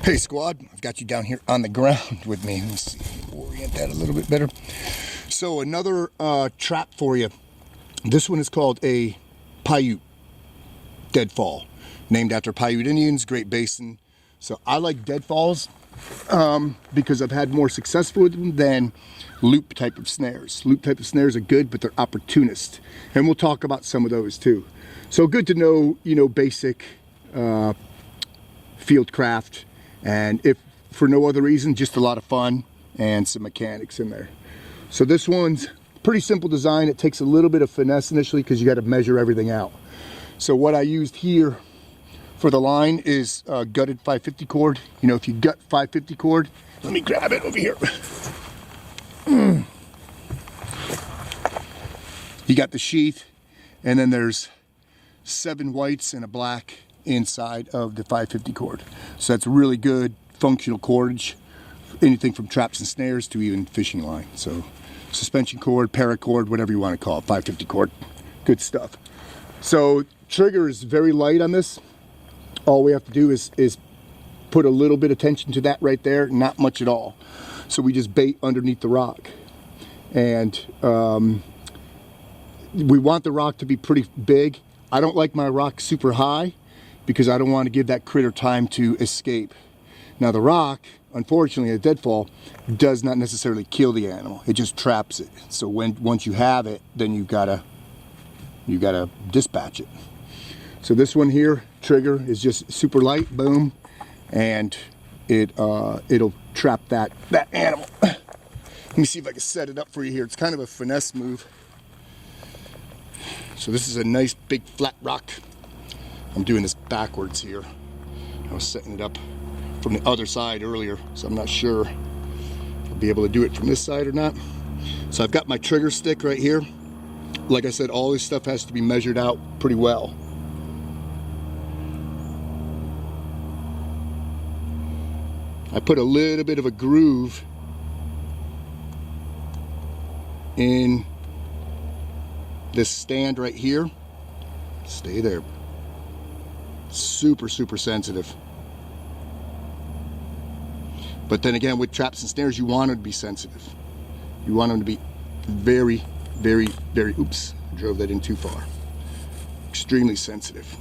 Hey squad, I've got you down here on the ground with me. Let's see, orient that a little bit better. So another trap for you. This one is called a Paiute Deadfall, named after Paiute Indians, Great Basin. So I like Deadfalls because I've had more success with them than loop type of snares. Loop type of snares are good, but they're opportunist, and we'll talk about some of those too. So good to know, basic field craft, and if for no other reason, just a lot of fun and some mechanics in there. So this one's pretty simple design. It takes a little bit of finesse initially because you got to measure everything out. So what I used here for the line is gutted 550 cord. If you gut 550 cord, let me grab it over here. You got the sheath, and then there's 7 whites and a black inside of the 550 cord. So that's really good functional cordage, anything from traps and snares to even fishing line. So suspension cord, paracord, whatever you want to call it, 550 cord, good stuff. So trigger is very light on this. All we have to do is put a little bit of tension to that right there, not much at all. So we just bait underneath the rock, and we want the rock to be pretty big. I don't like my rock super high because I don't want to give that critter time to escape. Now the rock, unfortunately, a deadfall does not necessarily kill the animal. It just traps it. So once you have it, then you gotta dispatch it. So this one here, trigger, is just super light, boom, and it'll trap that animal. Let me see if I can set it up for you here. It's kind of a finesse move. So this is a nice big flat rock. I'm doing this backwards here. I was setting it up from the other side earlier, so I'm not sure I'll be able to do it from this side or not. So I've got my trigger stick right here. Like I said, all this stuff has to be measured out pretty well. I put a little bit of a groove in this stand right here. Stay there. Super sensitive. But then again, with traps and snares, you want them to be sensitive. You want them to be very, oops, I drove that in too far. Extremely sensitive.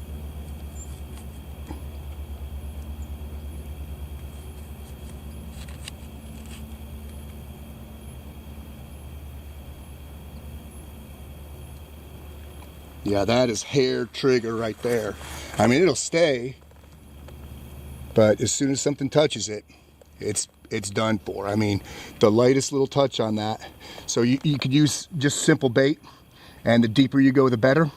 Yeah, that is hair trigger right there. I mean, it'll stay, but as soon as something touches it, it's done for. I mean, the lightest little touch on that. So you could use just simple bait, and the deeper you go, the better.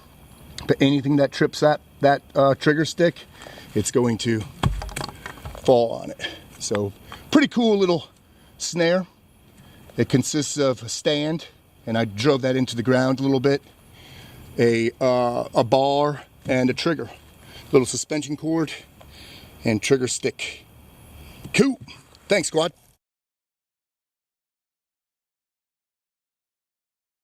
But anything that trips that trigger stick, it's going to fall on it. So pretty cool little snare. It consists of a stand, and I drove that into the ground a little bit. A bar and a trigger, little suspension cord and trigger stick. Cool. Thanks, squad.